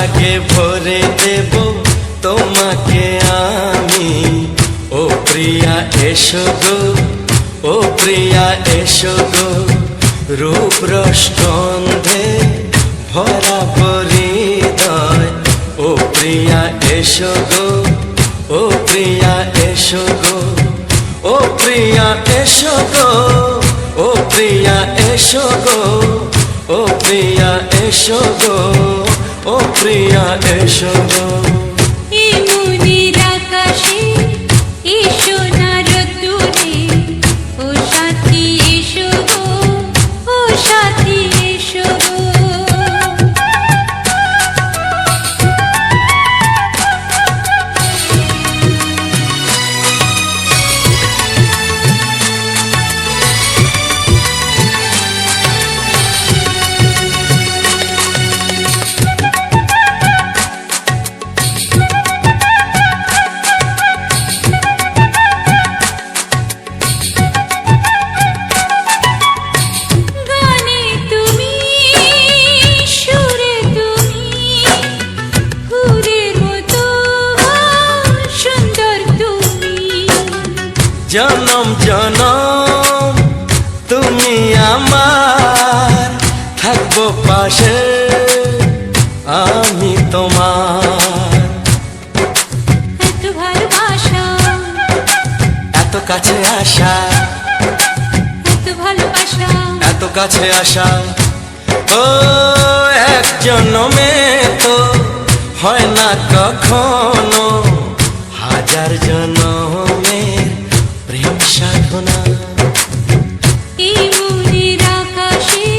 সোহাগে ভরে দেব তোমাকে আমি। ও প্রিয়া এসো গো, ও প্রিয়া এসো গো, রূপ রস গন্ধে ভরা হৃদয়। ও প্রিয়া এসো গো, ও প্রিয়া এসো গো, ও প্রিয়া এসো গো, ও প্রিয়া এসো গো, ও প্রিয়া এসো গো, ও প্রিয়া এসো গো। এই মনের আকাশে এসো না রোদ্দুরে, ও সাথী এসো গো, ও সাথী এসো গো। জনম জনম তুমি আমার, থাকবো পাশে আমি তোমার। এত ভালোবাসা, এত কাছে আসা, এত ভালোবাসা, এত কাছে আসা। ও এক জন্মে তো হয় না কখনো, হাজার জন্মের প্রেম সাধনা। এই মনের আকাশে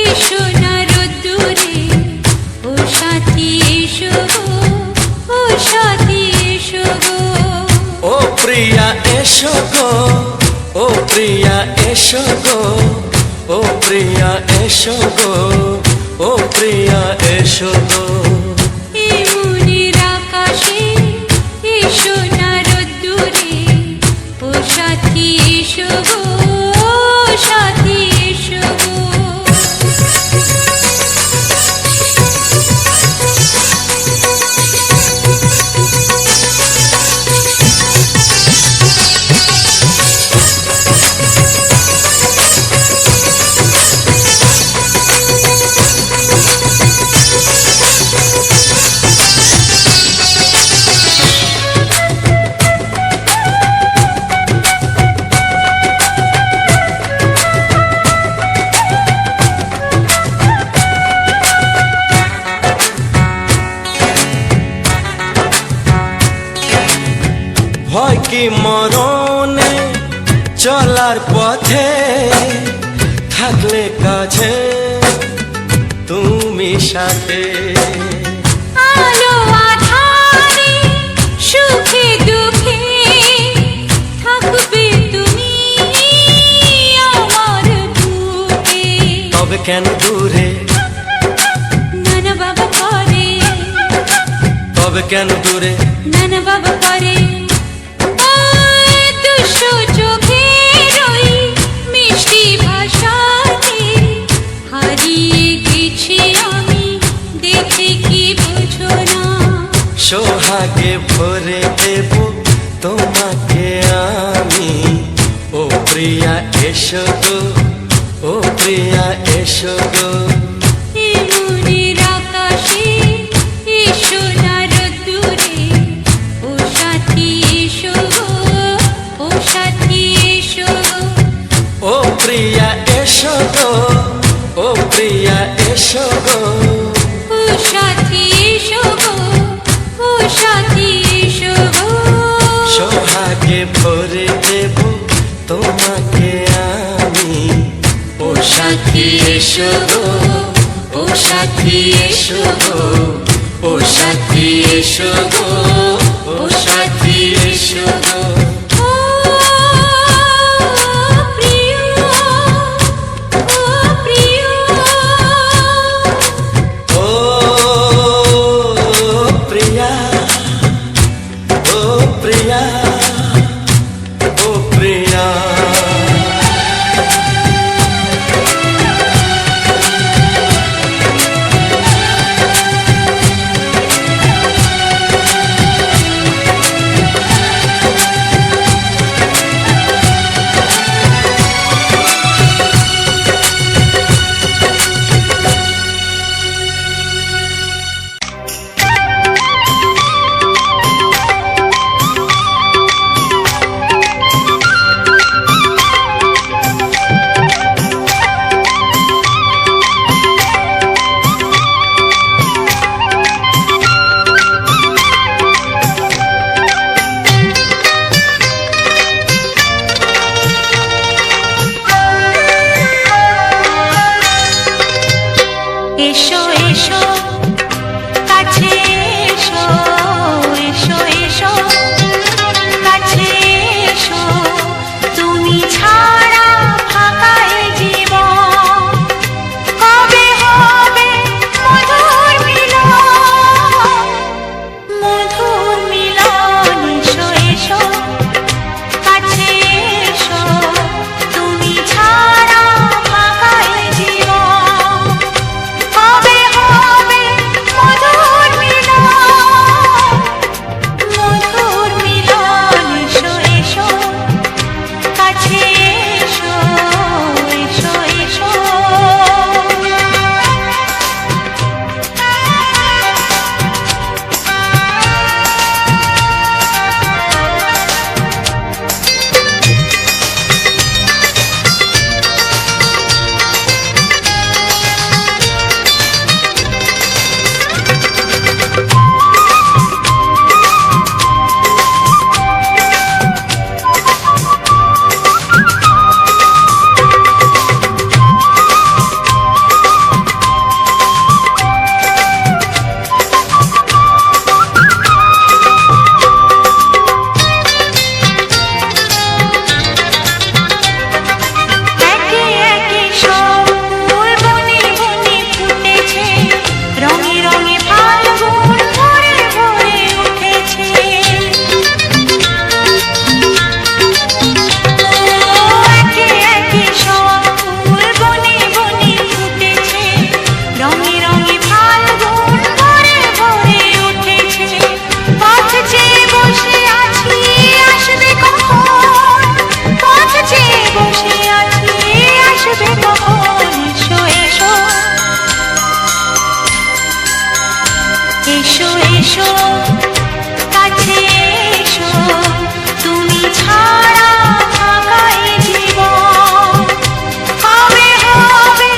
এসো না রোদ্দুরে, ও সাথী এসো গো, ও সাথী এসো গো। ও প্রিয়া এসো গো, ও প্রিয়া এসো গো, ও প্রিয়া এসো গো, ও প্রিয়া এসো গো। এই মনের আকাশে এসো না রোদ্দুরে, ও সাথী এসো গো, ও সাথী এসো গো। ভয় কি মরণে চলার পথে, থাকলে কাছে তুমি সাথে। আলো আঁধারে সুখে দুঃখে থাকবে তুমি আমার বুকে। তবে কেন দূরে, নানা বাবা করে, তবে কেন দূরে, নানা বাবা করে। দুশো চোখের ওই মিষ্টি ভাষাতে হারিয়ে গেছি আমি, দেখে কি বুঝো না। সোহাগে ভরে দেব তোমাকে আমি। ও প্রিয়া এসো গো, ও প্রিয়া এসো গো। এই মনের আকাশে এসো না রোদ্দুরে, ও সাথী এসো গো, ও সাথী এসো গো। ও প্রিয়া এসো গো, ও প্রিয়া এসো গো, ও সাথী এসো গো, ও সাথী এসো গো। সোহাগে ভরে দেব তোমাকে আমি। ও সাথী এসো গো, ও সাথী এসো গো, ও সাথী এসো গো, ও সাথী এসো গো। ও প্রিয়, ও প্রিয়, ও প্রিয়া, ও প্রিয়া, ও প্রিয়া। কাছে এসো, তুমি ছাড়া থাকা এ জীবন হবে হবে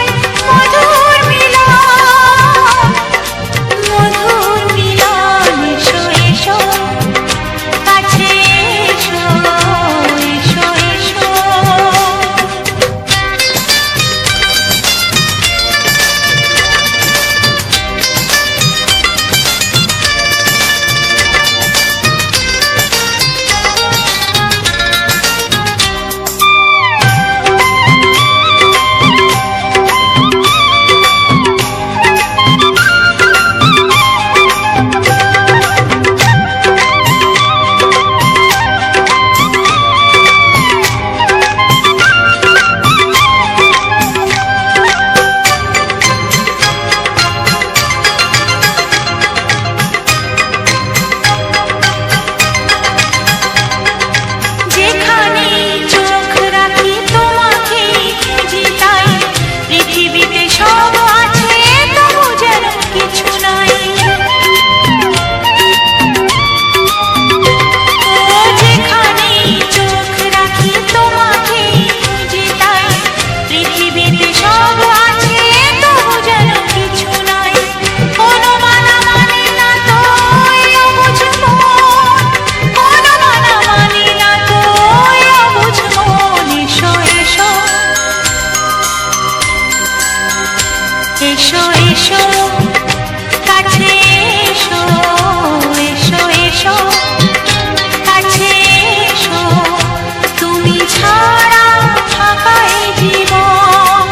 মধুর মিলন, মধুর মিলন। এসো এসো, কাছে এসো, এসো এসো। যেখানে চোখ রাখি তোমাকে খুঁজি তাই, পৃথিবীতে সব আছে তবু যেন কিছু নাই। ও যেখানে চোখ রাখি তোমাকে খুঁজি তাই, পৃথিবীতে সব আছে তবু যেন কিছু নাই। কোনো মানা মানে না তো অবুঝ মন, কোনো মানা মানে না তো অবুঝ মন। এসো এসো, এসো এসো, কাছে এসো, এসো এসো, কাছে এসো, তুমি ছাড়া থাকা এ জীবন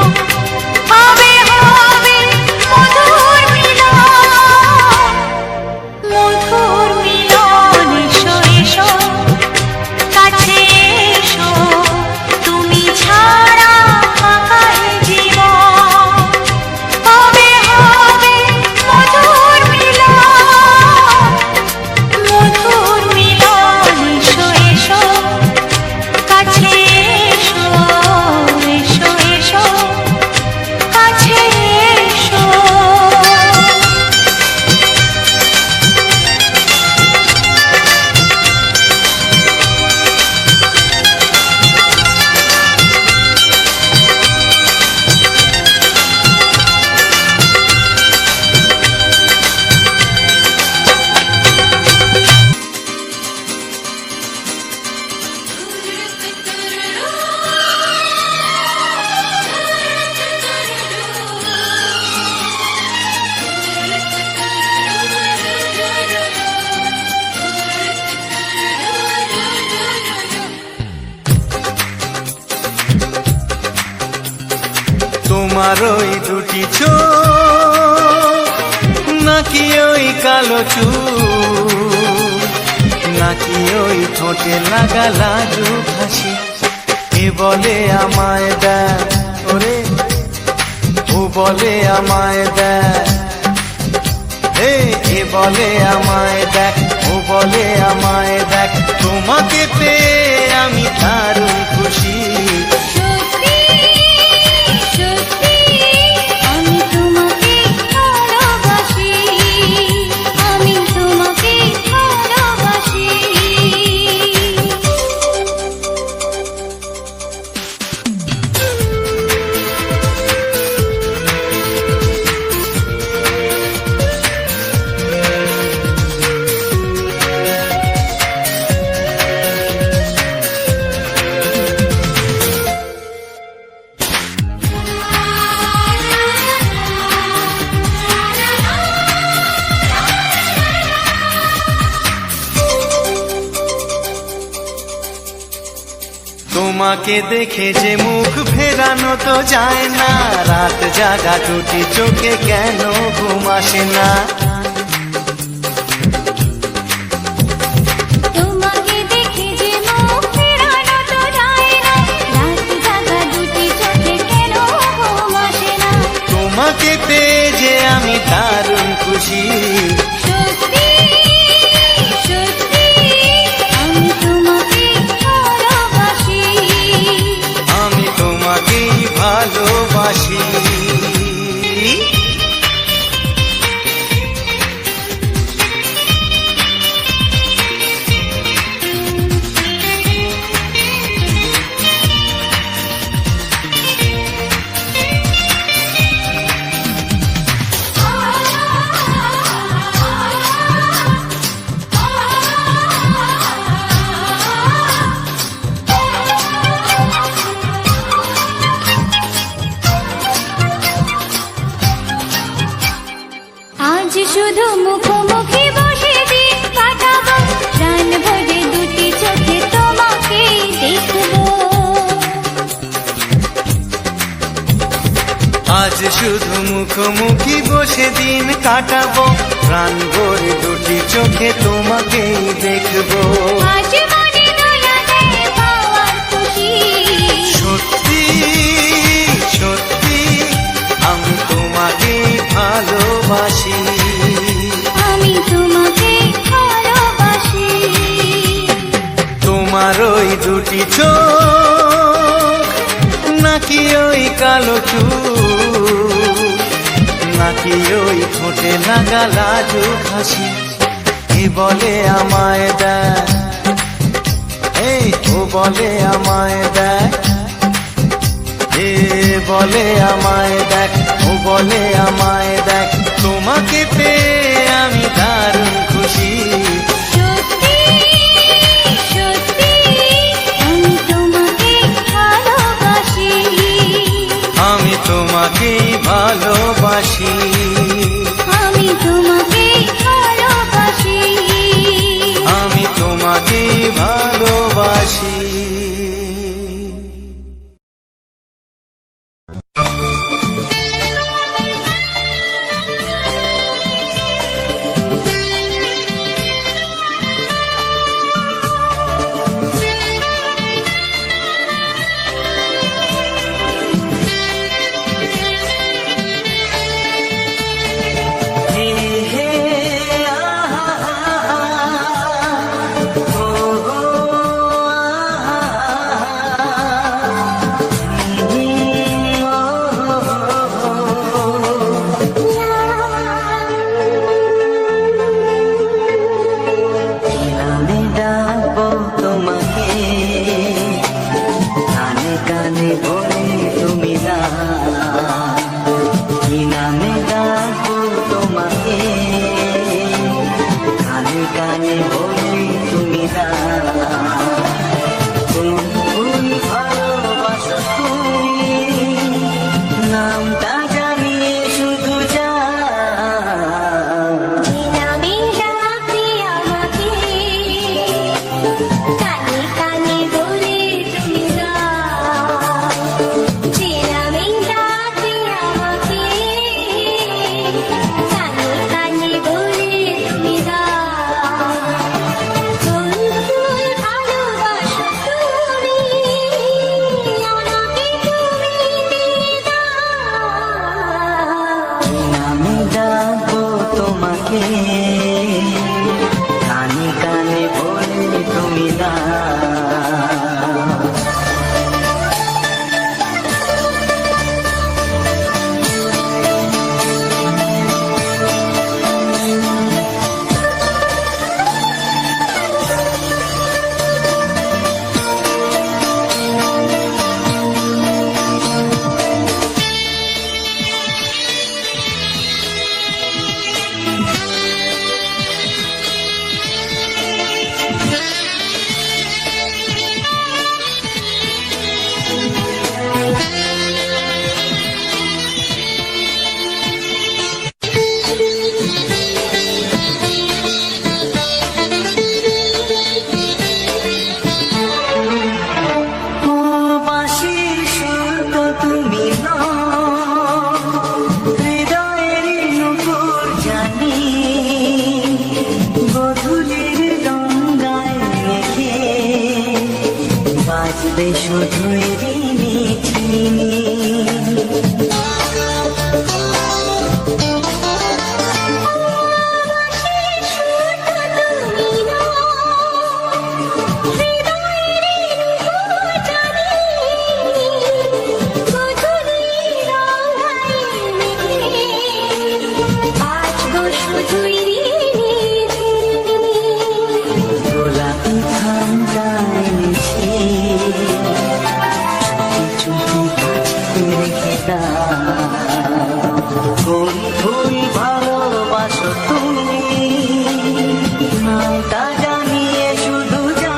হবে হবে মধুর মিলন, মধুর মিলন। এসো এসো, কাছে এসো, তুমি ছাড়া থাকা এ জীবন হবে হবে মধুর মিলন, মধুর মিলন। এসো এসো, কাছে এসো, এসো এসো, কাছে এসো। তোমার ওই দুটি চোখ, নাকি ওই কালো চুল, নাকি ওই ঠোঁটে লাগা লাজু হাসি, এ বলে আমায় দেখ ওরে, ও বলে আমায় দেখ, এ বলে আমায় দেখ, ও বলে আমায় দেখ। তোমাকে পেয়ে আমি দারুণ খুশি। সত্যি সত্যি আমি তোমাকে ভালোবাসি, আমি তোমাকে ভালোবাসি। তোমাকে দেখে যে মুখ ফেরানো তো যায় না, রাত জাগা টুটি চোখে কেন ঘুম আসে না। তোমাকে দেখে যে মুখ ফেরানো তো যায় না, রাত জাগা দুটি চোখে কেন ঘুম আসে না। তোমাকে পেয়ে যে আমি দারুণ খুশি। সত্যি সত্যি আমি তোমাকে ভালোবাসি, আমি তোমাকেই ভালোবাসি। শুধু মুখোমুখি বসে দিন কাটাবো, প্রাণ ভরে দুটি চোখে তোমাকে দেখবো। আজ শুধু মুখোমুখি বসে দিন কাটাবো, প্রাণ ভরে দুটি চোখে তোমাকেই দেখবো। আজ মনে দোলা দেয় পাওয়ার খুশি, সত্যি সত্যি আমি তোমাকে ভালোবাসি, আমি তোমাকে ভালোবাসি। তোমার ওই দুটি চোখ নাকি ওই কালো চুল, নাকি ওই ঠোঁটে লাগা লাজুক হাসি, কে বলে আমায় দেখ, এই ও বলে আমায় দেখ, এ বলে আমায় দেখ, ও বলে আমায় দেখ, তোমাকে পেয়ে আমি দারুণ খুশি। সত্যি সত্যি আমি তোমাকে ভালোবাসি, আমি তোমাকেই ভালোবাসি, আমি তোমাকে ভালোবাসি। আমি তোমাকেই ভালোবাসি। কানে কানে বলে তুমি না শুধুই চিনি গোলাপি ঠান্ডায় কোন ভুল ভালোবাসো তুমি নামটা জানিয়ে শুধু যা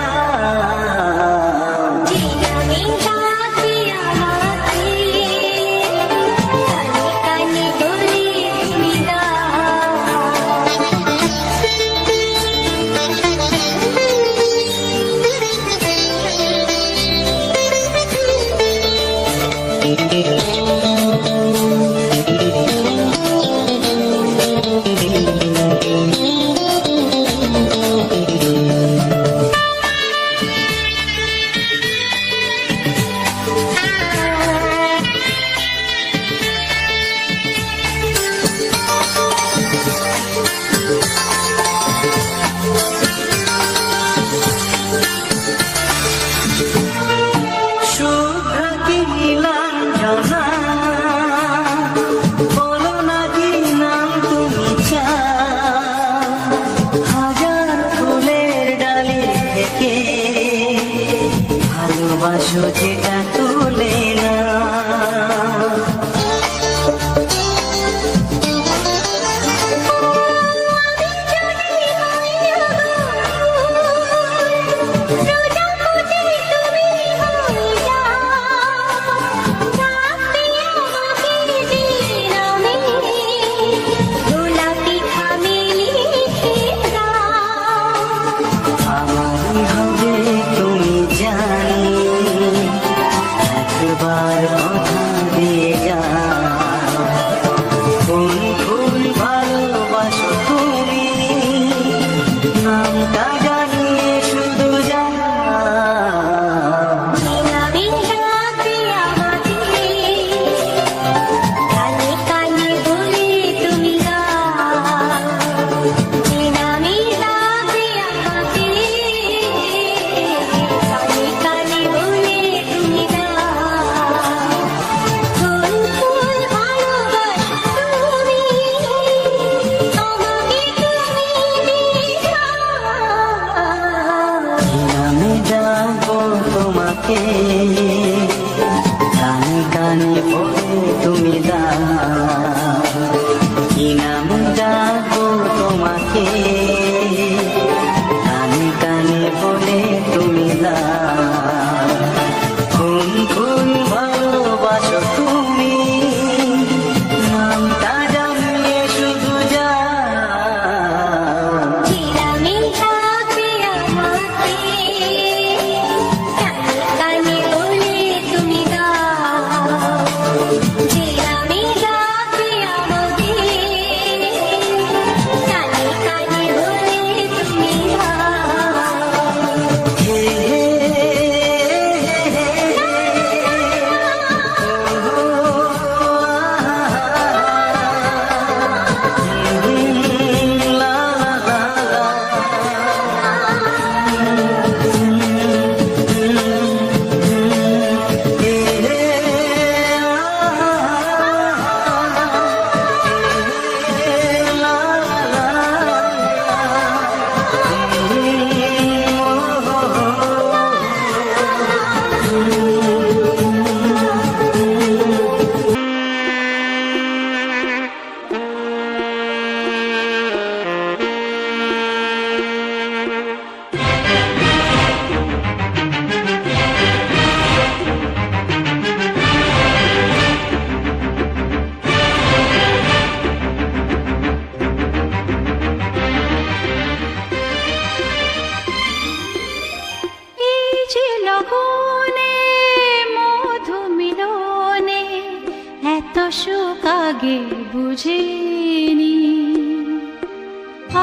বুঝিনি।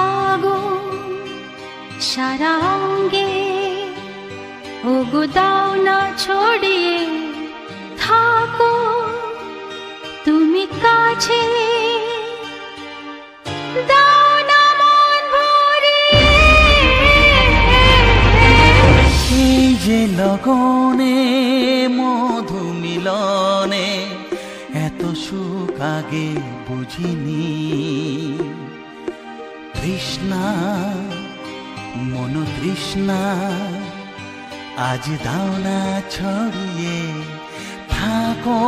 আগুন সারা অঙ্গে, ওগো দাও না ছড়িয়ে, থাকো তুমি কাছে, দাও না মন ভরিয়ে। এই যে লগনে মধু মিলনে এত সুখ আগে বুঝিনি। তৃষ্ণা মন তৃষ্ণা আজ দাও না ছড়িয়ে, থাকো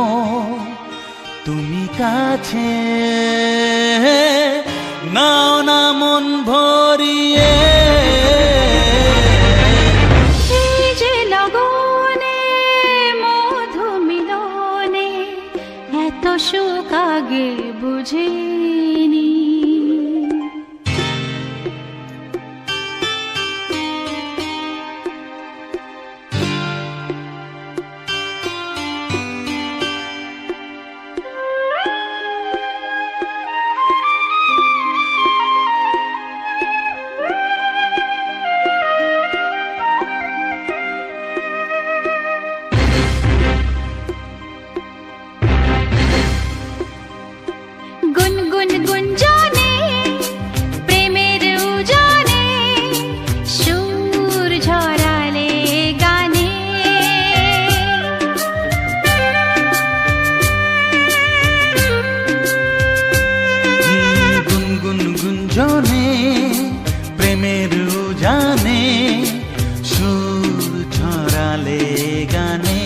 তুমি কাছে, নাও না মন ভরিয়ে। এই যে লগনে মধু মিলনে এত সুখ আগে বুঝিনি। গুনগুন গুঞ্জনে প্রেমের উজানে সুর ঝরালে গানে। গুনগুন গুঞ্জনে প্রেমের উজানে সুর ছড়ালে গানে।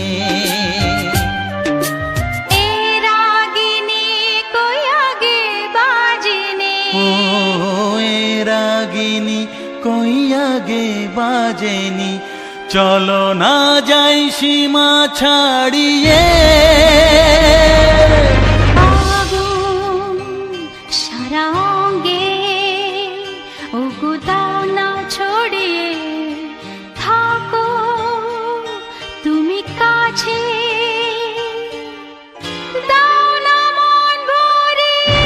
এ রাগিনী কই আগে বাজেনি, ও এ রাগিনী কই আগে বাজেনি, চলো না যাই সীমা ছাড়িয়ে। আগুন সারা অঙ্গে, ওগো দাও না ছড়িয়ে, থাকো তুমি কাছে, দাও না মন ভরিয়ে।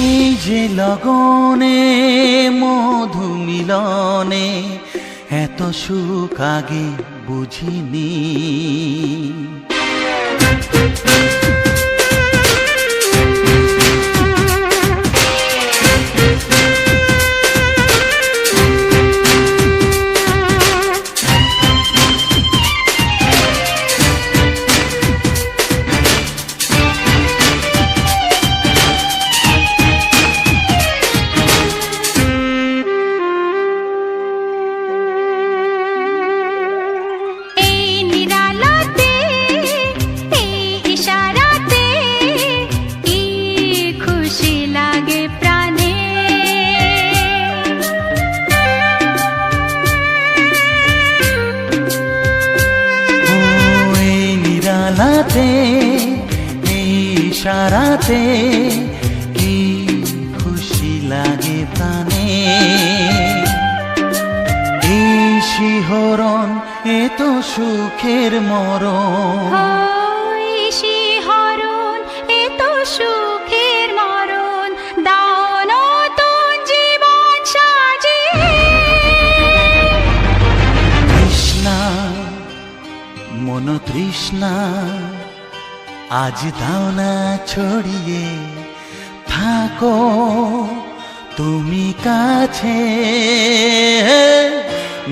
এই যে লগনে মধু মিলনে এত সুখ আগে বুঝিনি। এই নিরালাতে, এই ইশারাতে কি খুশি লাগে প্রাণে। ও এই নিরালাতে এই ইশারাতে কি খুশি লাগে প্রাণে। এই শিহরণ এ তো সুখের মরণ, ওই শিহরণ এ তো সুখের মরণ, দাও নতুন জীবন সাজিয়ে। তৃষ্ণা মন তৃষ্ণা আজ দাও না ছড়িয়ে, থাকো তুমি কাছে,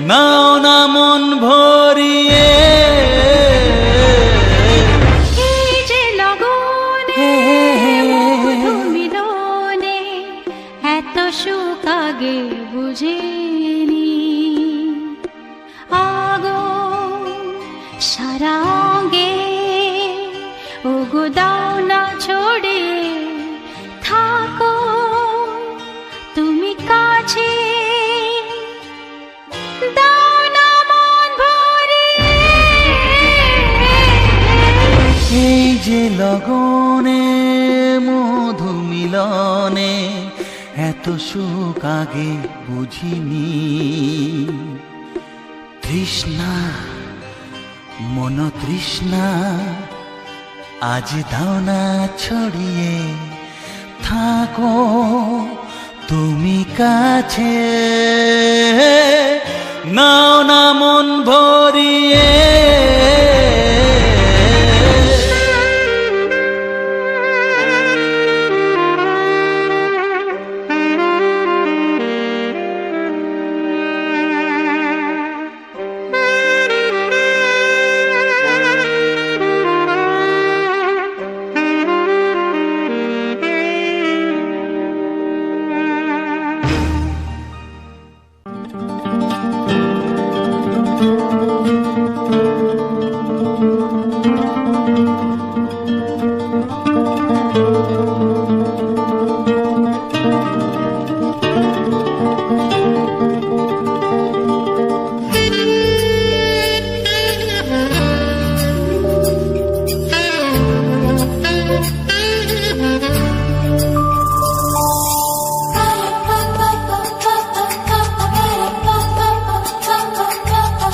নাও না মন ভরিয়ে। এই যে লগনে মধু মিলনে এত সুখ আগে বুঝিনি। আগুন সারা অঙ্গে, ওগো দাও না ছড়িয়ে, থাকো তুমি কাছে, দাও না মন ভরিয়ে। এই যে লগনে মধু মিলনে এত সুখ আগে বুঝিনি। তৃষ্ণা মন তৃষ্ণা আজ দাও না ছড়িয়ে থাকো তুমি কাছে, নাও না মন ভরিয়ে।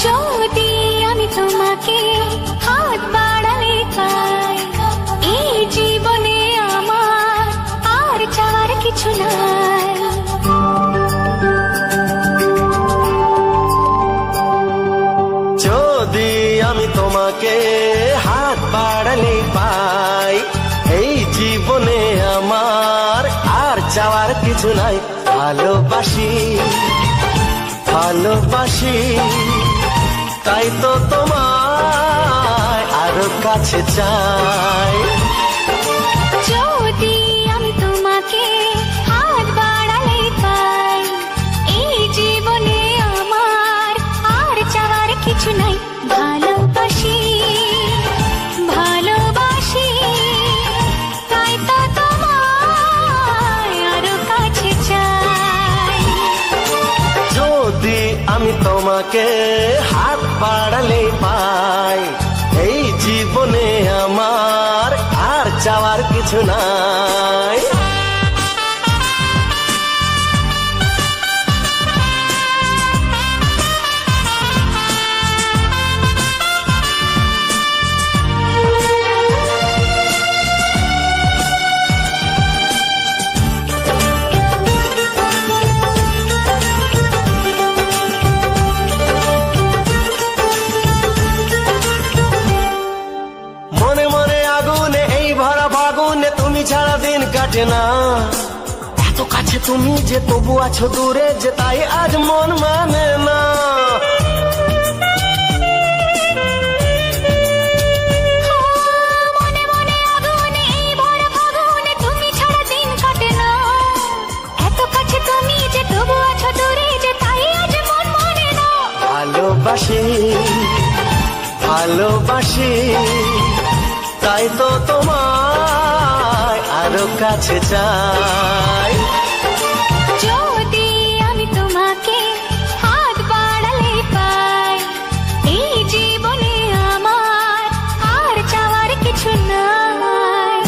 যদি আমি তোমাকে হাত বাড়ালে পাই, এই জীবনে আমার আর চাওয়ার কিছু নাই। যদি আমি তোমাকে হাত বাড়ালে পাই, এই জীবনে আমার আর চাওয়ার কিছু নাই। ভালোবাসি ভালোবাসি তাই তো তোমায় আরো কাছে চাই। যদি আমি তোমাকে হাত বাড়ালে পাই, এই জীবনে আমার আর চাওয়ার কিছু নাই। ভালোবাসি ভালোবাসি তাই তো তোমায় আরো কাছে চাই। যদি আমি তোমাকে হাত বাড়ালে পাই, এই জীবনে আমার আর চাওয়ার কিছু নাই। মনে মনে আগুনে এই ভরা ফাগুনে তুমি ছাড়া দিন কাটে না। এত কাছে তুমি যে তবু আছো দূরে, যে তাই আজ মন মানে না। মনে মনে আগুনে এই ভরা ফাগুনে তুমি ছাড়া দিন কাটে না। এত কাছে তুমি যে তবু আছো দূরে, যে তাই আজ মন মানে না। ভালোবাসি ভালোবাসি তাই তো তোমায় আরো কাছে চাই। যদি আমি তোমাকে হাত বাড়ালে পাই, এই জীবনে আমার আর চাওয়ার কিছু নাই।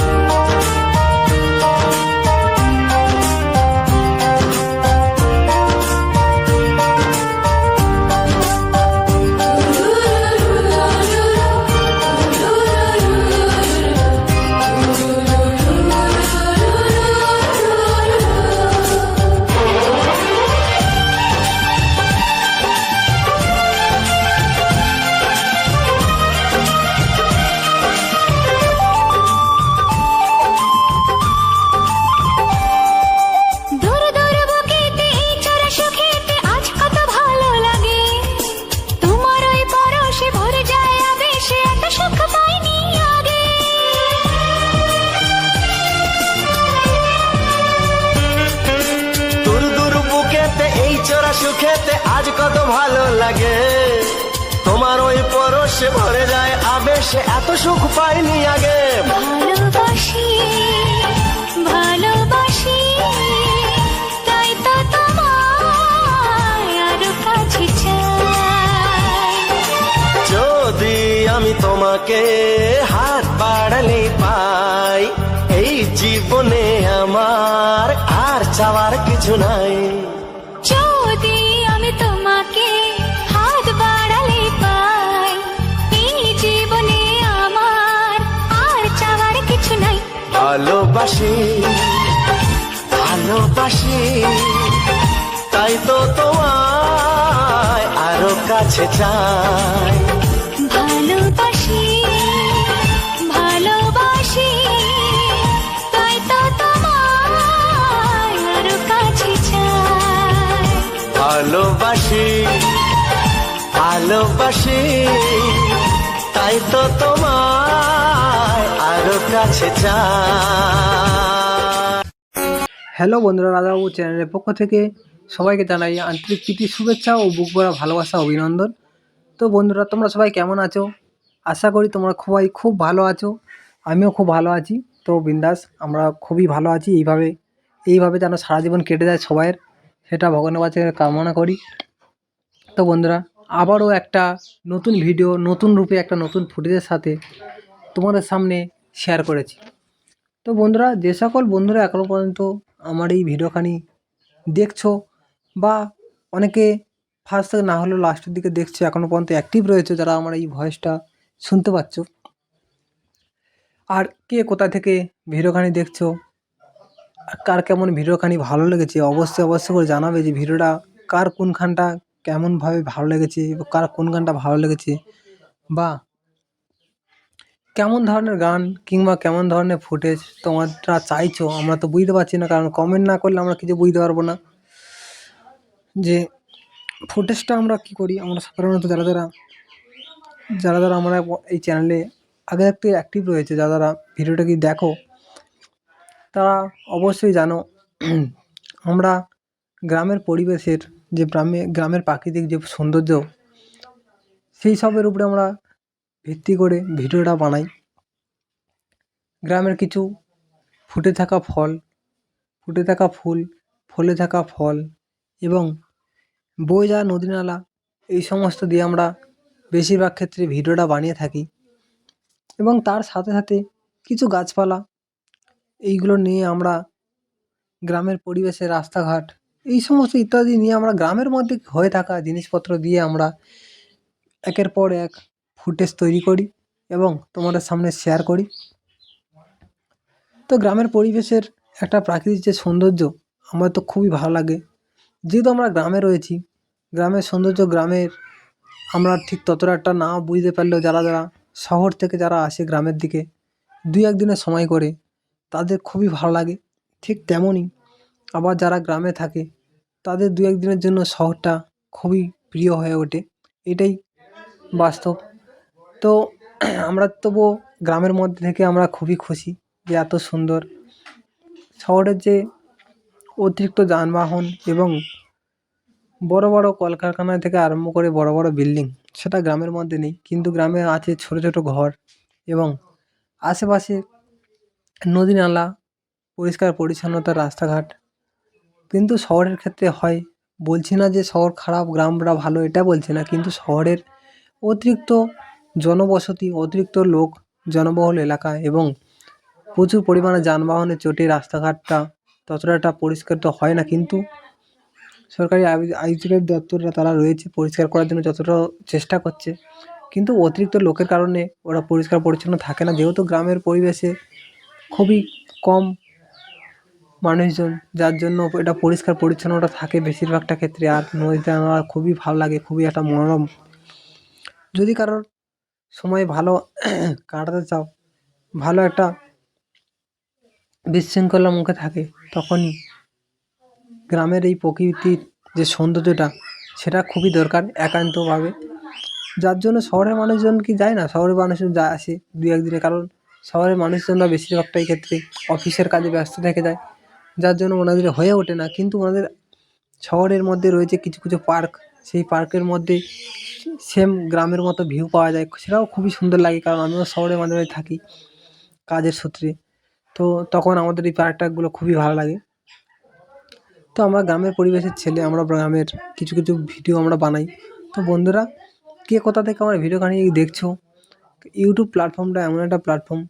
দূর দূর বুকেতে এই চড়া সুখেতে আজ কত ভালো লাগে। তোমার ওই পরশে ভরে যায় আবেশে, এত সুখ পাইনি আগে। দূর দূর বুকেতে এই চোরা সুখেতে আজ কত ভালো লাগে। তোমার ওই পরশে ভরে যায় আবেশে, এত সুখ পাইনি আগে। ভালোবাসি ভালোবাসি তাই তো তোমায় আরো কাছে চাই। যদি আমি তোমাকে হাত বাড়ালে পাই, এই জীবনে আমার আর চাওয়ার কিছু নাই। যদি আমি তোমাকে হাত বাড়ালে পাই, এই জীবনে আমার আর চাওয়ার ভালোবাসি ভালোবাসি তাই তো তোমায় আরো কাছে চাই। ভালোবাসি ভালোবাসি তাই তো তোমায় আরো কাছে চাই। ভালোবাসি ভালোবাসি তাই তো তোমায় আরো কাছে চাই। হ্যালো বন্ধুরা, রাধাবাবু চ্যানেলের পক্ষ থেকে সবাইকে জানাই আন্তরিক প্রীতি শুভেচ্ছা ও বুক ভরা ভালোবাসা অভিনন্দন। তো বন্ধুরা, তোমরা সবাই কেমন আছো? আশা করি তোমরা সবাই খুব ভালো আছো। আমিও খুব ভালো আছি। তো বিন্দাস, আমরা খুবই ভালো আছি। এইভাবে যেন সারা জীবন কেটে যায় সবাইয়ের, সেটা ভগবানের কাছে কামনা করি। তো বন্ধুরা, আবারও একটা নতুন ভিডিও, নতুন রূপে একটা নতুন ফুটেজের সাথে তোমাদের সামনে শেয়ার করেছি। তো বন্ধুরা, যে সকল বন্ধুরা এখনও পর্যন্ত আমার এই ভিডিওখানি দেখছো বা অনেকে ফার্স্ট থেকে না হলেও লাস্টের দিকে দেখছো, এখনও পর্যন্ত অ্যাক্টিভ রয়েছে, যারা আমার এই ভয়েসটা শুনতে পাচ্ছ, আর কে কোথা থেকে ভিডিওখানি দেখছো, আর কার কেমন ভিডিওখানি ভালো লেগেছে, অবশ্যই করে জানাবে যে ভিডিওটা কার কোনখানটা কেমনভাবে ভালো লেগেছে, কার কোন গানটা ভালো লেগেছে, বা কেমন ধরনের গান কিংবা কেমন ধরনের ফুটেজ তোমরা চাইছো। আমরা তো বুঝতে পারছি না, কারণ কমেন্ট না করলে আমরা কিছু বুঝতে পারবো না যে ফুটেজটা আমরা কি করি। আমরা সাধারণত যারা আমরা এই চ্যানেলে আগে থেকে অ্যাক্টিভ রয়েছে, যারা ভিডিওটা কি দেখো, তারা অবশ্যই জানো আমরা গ্রামের পরিবেশের যে গ্রামের প্রাকৃতিক যে সৌন্দর্য, সেই সবের উপরে আমরা ভিত্তি করে ভিডিওটা বানাই। গ্রামের কিছু ফুটে থাকা ফুল, ফলে থাকা ফল এবং বয়ে যাওয়া নদী নালা, এই সমস্ত দিয়ে আমরা বেশিরভাগ ক্ষেত্রে ভিডিওটা বানিয়ে থাকি। এবং তার সাথে সাথে কিছু গাছপালা, এইগুলো নিয়ে আমরা গ্রামের পরিবেশে রাস্তাঘাট, এই সমস্ত ইত্যাদি নিয়ে আমরা গ্রামের মধ্যে হয়ে থাকা জিনিসপত্র দিয়ে আমরা একের পর এক ফুটেজ তৈরি করি এবং তোমাদের সামনে শেয়ার করি। তো গ্রামের পরিবেশের একটা প্রাকৃতিক যে সৌন্দর্য আমার তো খুবই ভালো লাগে। যেহেতু আমরা গ্রামে রয়েছি, গ্রামের সৌন্দর্য আমরা ঠিক ততটা একটা না বুঝতে পারলেও যারা শহর থেকে যারা আসে গ্রামের দিকে 2-1 দিনের সময় করে, তাদের খুবই ভালো লাগে। ঠিক তেমনই আবার যারা গ্রামে থাকে, তাদের 2-1 দিনের জন্য শহরটা খুবই প্রিয় হয়ে ওঠে। এটাই বাস্তব। তো আমরা তবুও গ্রামের মধ্যে থেকে আমরা খুবই খুশি যে এত সুন্দর। শহরের যে অতিরিক্ত যানবাহন এবং বড় বড় কলকারখানা থেকে আরম্ভ করে বড় বড় বিল্ডিং, সেটা গ্রামের মধ্যে নেই। কিন্তু গ্রামে আছে ছোট ছোট ঘর এবং আশেপাশে নদী নালা, পরিষ্কার পরিচ্ছন্নতার রাস্তাঘাট। কিন্তু শহরের ক্ষেত্রে হয়, বলছি না যে শহর খারাপ গ্রামরা ভালো, এটা বলছি না, কিন্তু শহরের অতিরিক্ত জনবসতি, অতিরিক্ত লোক, জনবহুল এলাকা এবং প্রচুর পরিমাণে যানবাহনের চোটে রাস্তাঘাটটা ততটা পরিষ্কার তো হয় না। কিন্তু সরকারি আধিকারিক দপ্তররা তারা রয়েছে, পরিষ্কার করার জন্য যতটা চেষ্টা করছে, কিন্তু অতিরিক্ত লোকের কারণে ওরা পরিষ্কার পরিচ্ছন্ন থাকে না। যেহেতু গ্রামের পরিবেশে খুবই কম মানুষজন, যার জন্য এটা পরিষ্কার পরিচ্ছন্নতা থাকে বেশিরভাগটা ক্ষেত্রে। আর নদীতে আমার খুবই ভালো লাগে, খুবই একটা মনোরম। যদি কারোর সময় ভালো কাটাতে চাও, ভালো একটা বিশৃঙ্খলার মুখে থাকে, তখনই গ্রামের এই প্রকৃতির যে সৌন্দর্যটা, সেটা খুবই দরকার একান্তভাবে। যার জন্য শহরের মানুষজন কি যায় না, শহরের মানুষজন আসে 2-1 দিনে, কারণ শহরের মানুষজনরা বেশিরভাগটাই ক্ষেত্রে অফিসের কাজে ব্যস্ত থেকে যায়, যার জন্য ওনাদের হয়ে ওঠে না। কিন্তু ওনাদের শহরের মধ্যে রয়েছে কিছু কিছু পার্ক, সেই পার্কের মধ্যে সেম গ্রামের মতো ভিউ পাওয়া যায়, সেটাও খুবই সুন্দর লাগে। কারণ আমিও শহরে মাঝে মাঝে থাকি কাজের সূত্রে, তো তখন আমাদের এই পার্কটাগুলো খুবই ভালো লাগে। তো আমরা গ্রামের পরিবেশের ছেলে, আমরা গ্রামের কিছু কিছু ভিডিও আমরা বানাই। তো বন্ধুরা, কে কোথা থেকে আমার ভিডিওখানি দেখছো, ইউটিউব প্ল্যাটফর্মটা এমন একটা প্ল্যাটফর্ম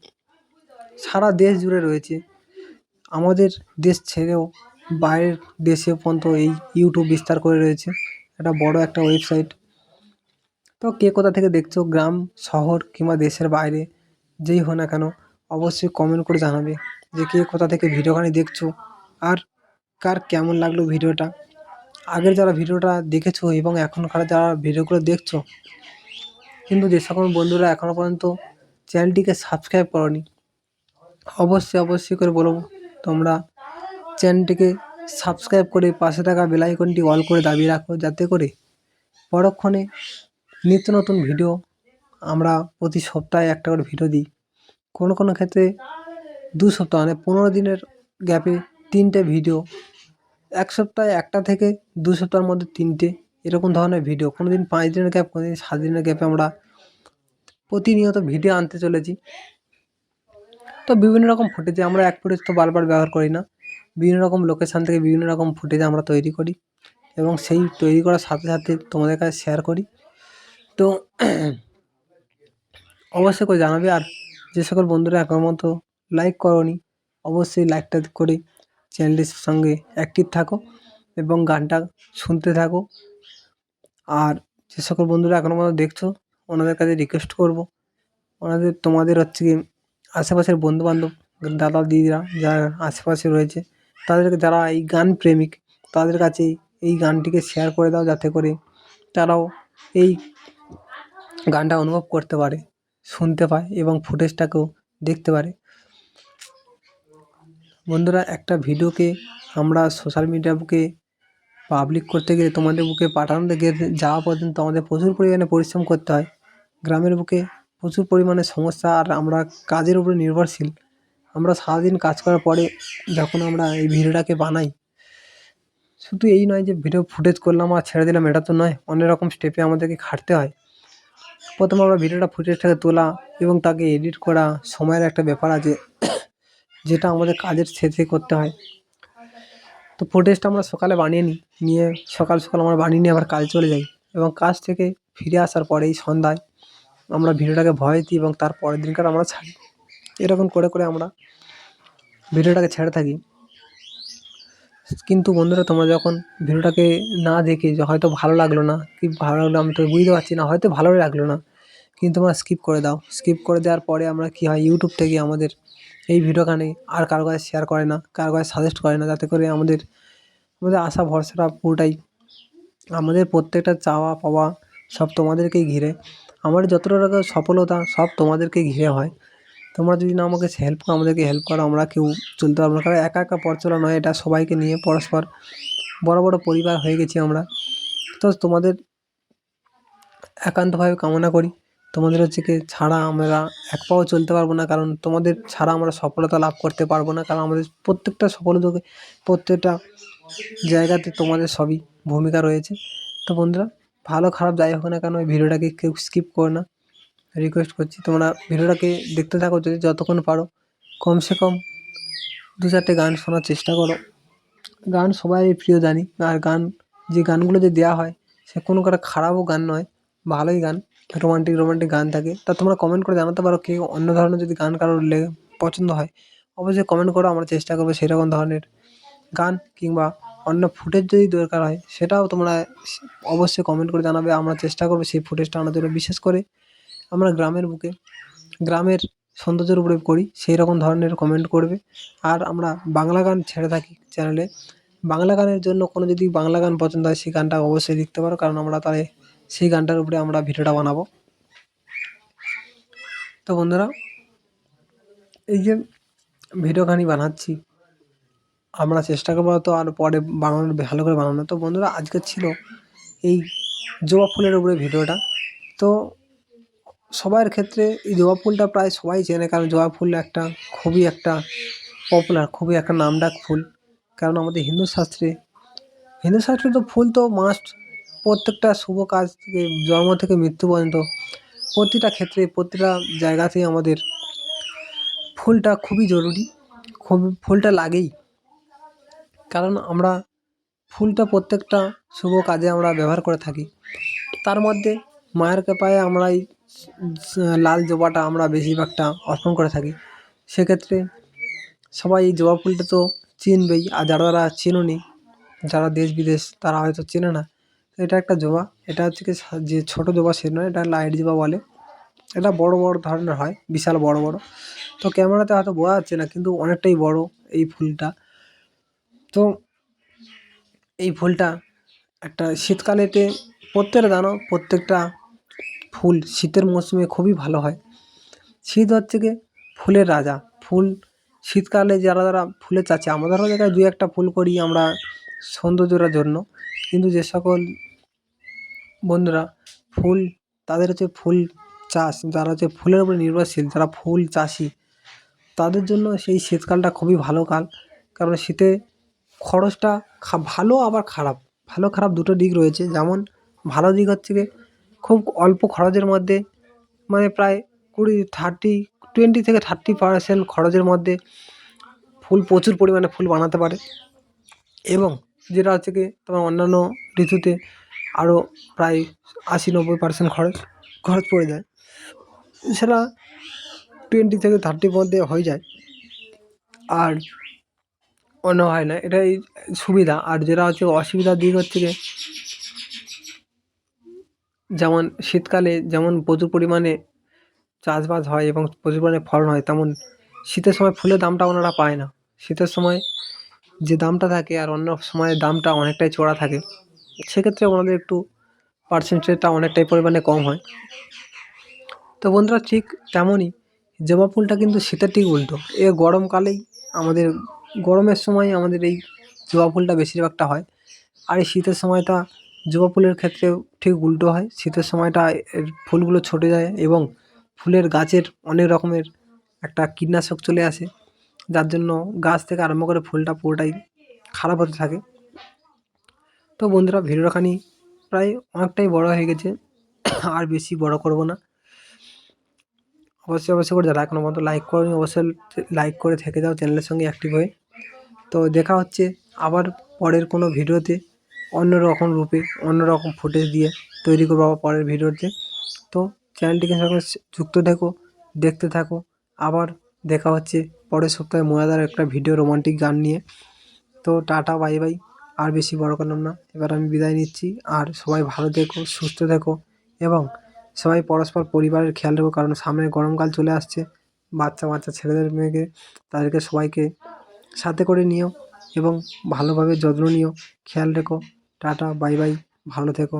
সারা দেশ জুড়ে রয়েছে। আমাদের দেশ ছেড়েও বাইরের দেশে পর্যন্ত এই ইউটিউব বিস্তার করে রয়েছে, একটা বড় একটা ওয়েবসাইট। তো কে কোথা থেকে দেখছো, গ্রাম, শহর কিংবা দেশের বাইরে, যেই হো না কেন, অবশ্যই কমেন্ট করে জানাবে যে কে কোথা থেকে ভিডিওখানি দেখছো আর কার কেমন লাগলো ভিডিওটা। আগের যারা ভিডিওটা দেখেছো এবং এখনকার যারা ভিডিওগুলো দেখছো, কিন্তু যে সকল বন্ধুরা এখনও পর্যন্ত চ্যানেলটিকে সাবস্ক্রাইব করনি, অবশ্যই করে বলবো তোমরা চ্যানেলটিকে সাবস্ক্রাইব করে পাশে থাকা বেল আইকনটি অল করে দাবিয়ে রাখো, যাতে করে পরক্ষণে নিত্য নতুন ভিডিও আমরা প্রতি সপ্তাহে একটা করে ভিডিও দিই। কোনো ক্ষেত্রে 2 সপ্তাহ মানে 15 দিনের গ্যাপে 3টে ভিডিও, 1 সপ্তাহে 1টা থেকে 2 সপ্তাহের মধ্যে 3টে, এরকম ধরনের ভিডিও। কোনো দিন 5 দিনের গ্যাপ, কোনো দিন 7 দিনের গ্যাপে আমরা প্রতিনিয়ত ভিডিও আনতে চলেছি। তো বিভিন্ন রকম ফুটেজ, আমরা এক ফুটেজ তো বারবার ব্যবহার করি না, বিভিন্ন রকম লোকেশান থেকে বিভিন্ন রকম ফুটেজ আমরা তৈরি করি এবং সেই তৈরি করার সাথে সাথে তোমাদের কাছে শেয়ার করি। তো অবশ্যই করে জানাবে। আর যে সকল বন্ধুরা এখনো পর্যন্ত লাইক করোনি, অবশ্যই লাইকটা করে চ্যানেলটির সঙ্গে অ্যাক্টিভ থাকো এবং গানটা শুনতে থাকো। আর যে সকল বন্ধুরা এখনো পর্যন্ত দেখছো, ওনাদের কাছে রিকোয়েস্ট করবো, তোমাদের হচ্ছে কি আশেপাশের বন্ধুবান্ধব, দাদা দিদিরা যারা আশেপাশে রয়েছে, তাদেরকে, যারা এই গান প্রেমিক, তাদের কাছে এই গানটিকে শেয়ার করে দাও, যাতে করে তারাও এই গানটা অনুভব করতে পারে, শুনতে পায় এবং ফুটেজটাকেও দেখতে পারে। বন্ধুরা, একটা ভিডিওকে আমরা সোশ্যাল মিডিয়া বুকে পাবলিক করতে গেলে, তোমাদের বুকে পাঠানোতে যাওয়া পর্যন্ত আমাদের প্রচুর পরিমাণে পরিশ্রম করতে হয়। গ্রামের বুকে প্রচুর পরিমাণে সমস্যা, আর আমরা কাজের উপরে নির্ভরশীল। আমরা সারাদিন কাজ করার পরে যখন আমরা এই ভিডিওটাকে বানাই, শুধু এই নয় যে ভিডিও ফুটেজ করলাম আর ছেড়ে দিলাম, এটা তো নয়, অনেক রকম স্টেপে আমাদেরকে খাটতে হয়। প্রথমে আমরা ভিডিওটা ফুটেজটাকে তোলা এবং তাকে এডিট করা, সময়ের একটা ব্যাপার আছে যেটা আমাদের কাজের শেষে করতে হয়। তো ফুটেজটা আমরা সকালে বানিয়ে নিয়ে সকাল আমরা বানিয়ে নিয়ে আবার কাজে চলে যাই, এবং কাজ থেকে ফিরে আসার পরেই সন্ধ্যায় আমরা ভিডিওটাকে ভয়েস দিই এবং তার পরের দিনকার আমরা ছাড়ি। এরকম করে আমরা ভিডিওটাকে ছেড়ে থাকি। কিন্তু বন্ধুরা, তোমরা যখন ভিডিওটাকে না দেখে, হয়তো ভালো লাগলো না, কি ভালো লাগলো আমি তো বুঝতে পারছি না, হয়তো ভালোই লাগলো না, কিন্তু তোমরা স্কিপ করে দাও। স্কিপ করে দেওয়ার পরে আমরা কী হয়, ইউটিউব থেকে আমাদের এই ভিডিওখানে আর কারো কাছে শেয়ার করে না, কারো কাছে সাজেস্ট করে না, যাতে করে আমাদের আশা ভরসাটা পুরোটাই, আমাদের প্রত্যেকটা চাওয়া পাওয়া সব তোমাদেরকেই ঘিরে। আমার যতটা টাকা সফলতা সব তোমাদেরকে ঘিরে হয়। তোমরা যদি না আমাকে আমাদেরকে হেল্প করো, আমরা কেউ চলতে পারবো না। কারণ একা পথ চলা নয়, এটা সবাইকে নিয়ে পরস্পর বড় পরিবার হয়ে গেছি আমরা। তো তোমাদের একান্তভাবে কামনা করি, তোমাদের হচ্ছে কি ছাড়া আমরা এক পাও চলতে পারবো না, কারণ তোমাদের ছাড়া আমরা সফলতা লাভ করতে পারবো না। কারণ আমাদের প্রত্যেকটা সফলতাকে, প্রত্যেকটা জায়গাতে তোমাদের সবই ভূমিকা রয়েছে। তো বন্ধুরা, ভালো খারাপ যাই হোক না কেন, এই ভিডিওটাকে কেউ স্কিপ করো না, রিকোয়েস্ট করছি। তোমরা ভিডিওটাকে দেখতে থাকো, যদি যতক্ষণ পারো কমসে কম 2-4টে গান শোনার চেষ্টা করো। গান সবাই প্রিয় জানি, আর গান, যে গানগুলো যে দেওয়া হয়, সে কোনো খারাপও গান নয়, ভালোই গান, রোমান্টিক গান থাকে। তা তোমরা কমেন্ট করে জানাতে পারো, কেউ অন্য ধরনের যদি গান কারোর পছন্দ হয়, অবশ্যই কমেন্ট করো, আমরা চেষ্টা করবো সেরকম ধরনের গান, কিংবা অন্য ফুটেজ যদি দরকার হয়, সেটাও তোমরা অবশ্যই কমেন্ট করে জানাবে। আমরা চেষ্টা করবো সেই ফুটেজটা আনার জন্য। বিশেষ করে আমরা গ্রামের বুকে, গ্রামের সৌন্দর্যের উপরে করি, সেই রকম ধরনের কমেন্ট করবে। আর আমরা বাংলা গান ছেড়ে থাকি চ্যানেলে। বাংলা গানের জন্য কোনো যদি বাংলা গান পছন্দ হয়, সেই গানটা অবশ্যই লিখতে পারো, কারণ আমরা তাহলে সেই গানটার উপরে আমরা ভিডিওটা বানাবো। তো বন্ধুরা, এই যে ভিডিওখানি বানাচ্ছি, আমরা চেষ্টা করবো তো আর পরে বানানোর, ভালো করে বানানো। তো বন্ধুরা, আজকে ছিল এই জবা ফুলের উপরে ভিডিওটা। তো সবার ক্ষেত্রে এই জবা ফুলটা প্রায় সবাই চেনে, কারণ জবা ফুল একটা খুবই একটা পপুলার, খুবই একটা নামডাক ফুল। কারণ আমাদের হিন্দু শাস্ত্রে তো ফুল তো মাস্ট। প্রত্যেকটা শুভ কাজ থেকে, জন্ম থেকে মৃত্যু পর্যন্ত, প্রতিটা ক্ষেত্রে, প্রতিটা জায়গাতেই আমাদের ফুলটা খুবই জরুরি, ফুলটা লাগেই। কারণ আমরা ফুলটা প্রত্যেকটা শুভ কাজে আমরা ব্যবহার করে থাকি। তার মধ্যে মায়ের কৃপায় আমরা এই লাল জবাটা আমরা বেশিরভাগটা অর্পণ করে থাকি। সেক্ষেত্রে সবাই এই জবা ফুলটা তো চিনবেই, আর যারা চেনোনি, যারা দেশ বিদেশ, তারা হয়তো চেনে না। এটা একটা জবা, এটা হচ্ছে কি যে ছোটো জবা সে নয়, এটা লাইট জবা বলে। এটা বড় ধরনের হয়, বিশাল বড়। তো ক্যামেরাতে হয়তো বোঝা যাচ্ছে না, কিন্তু অনেকটাই বড় এই ফুলটা। তো এই ফুলটা একটা শীতকালেতে প্রত্যেকটা জানো, প্রত্যেকটা ফুল শীতের মৌসুমে খুবই ভালো হয়। শীত হচ্ছে গিয়ে ফুলের রাজা। ফুল শীতকালে যারা যারা ফুলের চাষি, আমাদেরও জায়গায় দুই একটা ফুল করি আমরা সৌন্দর্যের জন্য, কিন্তু যে সকল বন্ধুরা ফুল, তাদের হচ্ছে ফুল চাষ, যারা হচ্ছে ফুলের উপর নির্ভরশীল, যারা ফুল চাষি, তাদের জন্য সেই শীতকালটা খুবই ভালো কাল। কারণ শীতে খরচটা ভালো আবার খারাপ, ভালো খারাপ দুটো দিক রয়েছে। যেমন ভালো দিক হচ্ছে গিয়ে খুব অল্প খরচের মধ্যে, মানে প্রায় 20 থেকে 30% খরচের মধ্যে ফুল প্রচুর পরিমাণে ফুল বানাতে পারে। এবং যেটা হচ্ছে গিয়ে তোমার অন্যান্য ঋতুতে আরও প্রায় 80-90% খরচ পড়ে যায়, সেটা 20 থেকে 30 মধ্যে হয়ে যায়, আর অন্য হয় না। এটাই সুবিধা। আর যেটা হচ্ছে অসুবিধার দিক হচ্ছে গিয়ে, যেমন শীতকালে যেমন প্রচুর পরিমাণে চাষবাস হয় এবং প্রচুর পরিমাণে ফলন হয়, তেমন শীতের সময় ফুলের দামটা ওনারা পায় না। শীতের সময় যে দামটা থাকে আর অন্য সময় দামটা অনেকটাই চড়া থাকে, সেক্ষেত্রে ওনাদের একটু পার্সেন্টেজটা অনেকটাই পরিমাণে কম হয়। তো বন্ধুরা ঠিক তেমনই জবা ফুলটা কিন্তু শীতের ঠিক উল্টো। এ গরমকালেই আমাদের, গরমের সময় আমাদের এই জবা ফুলটা বেশিরভাগটা হয়। আর এই শীতের সময়টা জবা ফুলের ক্ষেত্রেও ঠিক উল্টো হয়। শীতের সময়টা এর ফুলগুলো ছটে যায় এবং ফুলের গাছের অনেক রকমের একটা কীটনাশক চলে আসে, যার জন্য গাছ থেকে আরম্ভ করে ফুলটা পুরোটাই খারাপ হতে থাকে। তো বন্ধুরা ভিডিওখানি প্রায় অনেকটাই বড় হয়ে গেছে, আর বেশি বড় করব না। অবশ্যই করে যারা এখনো পর্যন্ত লাইক করেনি, অবশ্যই লাইক করে থেকে যাও চ্যানেলের সঙ্গে অ্যাক্টিভ হয়ে। তো দেখা হচ্ছে আবার পরের কোনো ভিডিওতে, অন্য রকম রূপে, অন্য রকম ফুটেজ দিয়ে তৈরি করবো আবার পরের ভিডিওতে। তো চ্যানেলটিকে সঙ্গে যুক্ত থেকো, দেখতে থাকো। আবার দেখা হচ্ছে পরের সপ্তাহে মজাদার একটা ভিডিও রোমান্টিক গান নিয়ে। তো টাটা বাই বাই, আর বেশি বড় করলাম না, এবার আমি বিদায় নিচ্ছি। আর সবাই ভালো থেকো, সুস্থ থেকো এবং সবাই পরস্পর পরিবারের খেয়াল রেখো, কারণ সামনে গরমকাল চলে আসছে। বাচ্চা বাচ্চা ছেলেদের মেয়েকে, তাদেরকে সবাইকে সাথে করে নিও এবং ভালোভাবে যত্ন নিও, খেয়াল রেখো। টাটা বাই বাই, ভালো থেকো।